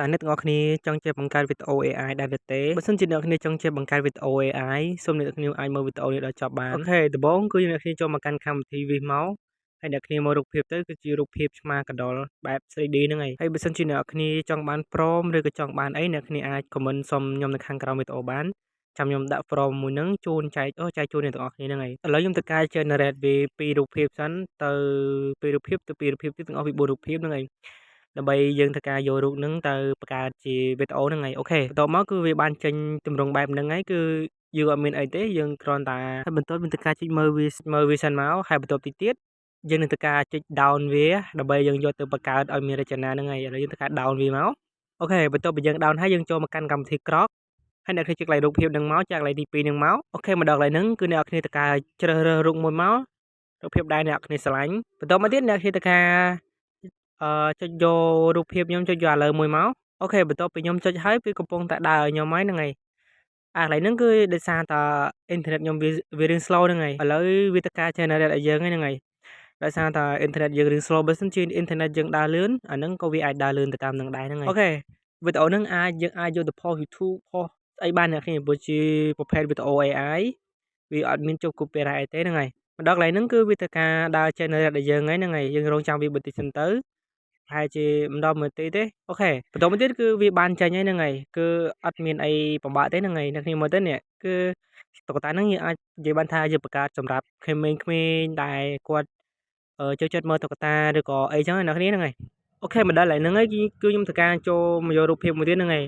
តាអ្នកទាំងអស់គ្នាចង់ចេះបង្កើតវីដេអូ AI ដែរឬទេបើសិនជាអ្នកគ្នាចង់ចេះបង្កើតវីដេអូ AI សូមអ្នកគ្នាអាចមើលវីដេអូនេះដល់ចប់បានអូខេដំបូងគឺអ្នកគ្នាចូលមកកាន់កម្មវិធីវាមកហើយអ្នកគ្នាមករូបភាពទៅគឺជារូបភាពឆ្មាកណ្ដុរបែប 3D ហ្នឹងហើយបើសិនជាអ្នកគ្នាចង់បាន prompt ឬក៏ចង់បានអីអ្នកគ្នាអាច comment សុំខ្ញុំនៅខាងក្រោមវីដេអូបានចាំខ្ញុំដាក់ prompt មួយហ្នឹងជូនចែកជូនអ្នកទាំងអស់គ្នាហ្នឹងហើយឥឡូវខ្ញុំទៅកែ generate វាពីរូបភាពសិនទៅពីរូបភាពទៅពីរូបភាពទៀតទាំងអស់ពី4រូបភាពហ្នឹងហើយដើម្បីយើងធ្វើការយករូបហ្នឹងទៅបង្កើតជាវីដេអូហ្នឹងហើយអូខេបន្ទាប់មកគឺវាបានចេញទម្រង់បែបហ្នឹងហើយគឺយើងអត់មានអីទេយើងគ្រាន់តែហើយបន្ទាប់យើងធ្វើការចុចមើលវាសិនមកហើយបន្ទាប់ទីទៀតយើងនឹងធ្វើការចុច down វាដើម្បីយើងយកទៅបង្កើតឲ្យមានរចនាហ្នឹងហើយឥឡូវយើងធ្វើការ down វាមកអូខេបន្ទាប់ពីយើង down ហើយយើងចូលមកកាន់កម្មវិធី Grok ហើយអ្នកគ្នាចុចកន្លែងរូបភាពហ្នឹងមកចាក់កន្លែងទី2ហ្នឹងមកអូខេមកដល់កន្លែងហ្នឹងគឺអ្នកគ្នាធ្វើការជ្រើសរើសរូបមួយមករូបភាពដែលអ្នកគ្នាស្រឡាញ់បន្ទាប់មកទៀតអ្នកគ្នាធ្វើការចុចយករូបភាពខ្ញុំចុចយកឥឡូវមួយមកអូខេបន្ទាប់ពីខ្ញុំចុចហើយវាកំពុងតែដើរឲ្យខ្ញុំហើយហ្នឹងហើយកន្លែងហ្នឹងគឺដោយសារតែអ៊ីនធឺណិតខ្ញុំវារឿង slow ហ្នឹងហើយឥឡូវវាធ្វើការ generate ឲ្យយើងហ្នឹងហើយដោយសារតែអ៊ីនធឺណិតយើងរឿង slow បើសិនជាអ៊ីនធឺណិតយើងដើរលឿនអាហ្នឹងក៏វាអាចដើរលឿនទៅតាមនឹងដែរហ្នឹងហើយអូខេវីដេអូហ្នឹងយើងអាចយកទៅ post YouTube post អីបានអ្នកគ្នាព្រោះជាប្រភេទវីដេអូ AI វាអត់មានចុះ copyright អីទេហ្នឹងហើយមកដល់កន្លែងហ្នឹងគឺវាធ្វើការដើរ generate ឲ្យយើងហើយហ្នឹងហើយយើងរងចាំវាបន្តិចសិនទៅប្រហែលជាមិនដល់1នាទីទេអូខេបន្តមកទៀតគឺវាបានចេញហើយហ្នឹងហើយគឺអត់មានអីពិបាកទេហ្នឹងហើយអ្នកគ្នាមើលទៅនេះគឺតុក្កតាហ្នឹងយើងអាចនិយាយបានថាយើងបង្កើតសម្រាប់ក្មេងៗដែលគាត់ចូលចិត្តមើលតុក្កតាឬក៏អីចឹងអ្នកគ្នាហ្នឹងហើយអូខេមកដល់កន្លែងហ្នឹងហើយគឺខ្ញុំធ្វើការចូលមកយករូបភាពមួយទៀតហ្នឹងហើយ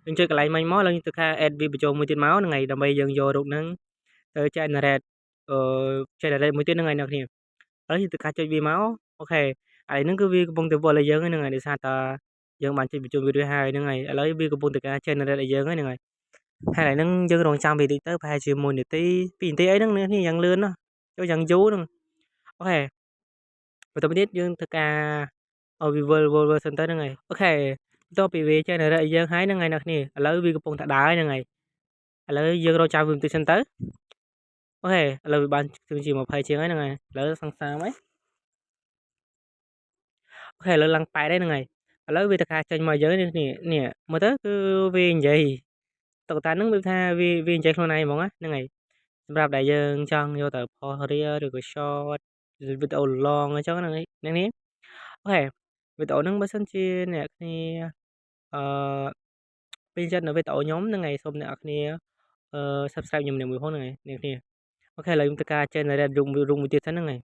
យើងចុចកន្លែងមិញមកឡើងធ្វើការ add វាបញ្ចូលមួយទៀតមកហ្នឹងហើយដើម្បីយើងយករូបហ្នឹងទៅ generate generate មួយទៀតហ្នឹងហើយអ្នកគ្នាឥឡូវយើងធ្វើការចុចវាមកអូខេឥឡូវហ្នឹងគឺវាកំពុងតែវិលឲ្យយើងហ្នឹងហើយដោយសារតែយើងបានចុចបញ្ចូលវីដេអូហើយហ្នឹងហើយឥឡូវវាកំពុងតែការ generate ឲ្យយើងហ្នឹងហើយហើយឥឡូវហ្នឹងយើងរងចាំវាតិចទៅប្រហែលជា1នាទី2នាទីអីហ្នឹងនេះយ៉ាងលឿនណាស់ចូលយ៉ាងយូរហ្នឹងអូខេបន្តមកទៀតយើងធ្វើការវាវិលសិនទៅហ្នឹងហើយអូខេបន្ទាប់ពីវា generate ឲ្យយើងហើយហ្នឹងហើយអ្នកគ្នាឥឡូវវាកំពុងតែដើរហ្នឹងហើយឥឡូវយើងរងចាំវាបន្តិចសិនទៅអូខេឥឡូវវាបានជា20ជាងហើយហ្នឹងហើយឥឡូវសង្សារមកអូខេឥឡូវឡើងប៉ែតហើយហ្នឹងហើយឥឡូវវាធ្វើការចេញមកយើងនេះមើលទៅគឺវានិយាយតុក្កតាហ្នឹងវាថាវានិយាយខ្លួនឯងហ្មងហ្នឹងហើយសម្រាប់ដែលយើងចង់យកទៅ post reel ឬក៏ short វីដេអូ long អញ្ចឹងហ្នឹងហើយអ្នកនេះអូខេវីដេអូហ្នឹងបើសិនជាអ្នកគ្នាអឺពេញចិត្តនៅវីដេអូខ្ញុំហ្នឹងហើយសូមអ្នកគ្នាsubscribe ខ្ញុំមួយផងហ្នឹងហើយអ្នកគ្នាអូខេឥឡូវខ្ញុំធ្វើការ generate រូបមួយទៀតសិនហ្នឹងហើយ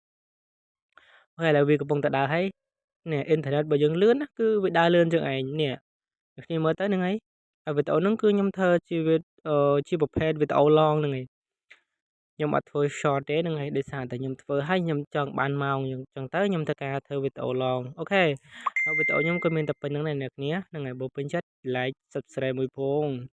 អូខេឥឡូវវាកំពុងតែដើរហើយនេះអ៊ីនធឺណិតរបស់យើងលឿនណាគឺវាដើរលឿនជាងឯងនេះអ្នកគ្នាមើលទៅហ្នឹងហើយហើយវីដេអូហ្នឹងគឺខ្ញុំធ្វើជាប្រភេទវីដេអូ long ហ្នឹងហើយខ្ញុំអត់ធ្វើ short ទេហ្នឹងហើយដោយសារតែខ្ញុំធ្វើហើយខ្ញុំចង់បានម៉ោងអញ្ចឹងទៅខ្ញុំធ្វើការធ្វើវីដេអូ long អូខេហើយវីដេអូខ្ញុំក៏មានតែប៉ុណ្្នឹងដែរអ្នកគ្នាហ្នឹងហើយបើពេញចិត្ត like subscribe មួយផង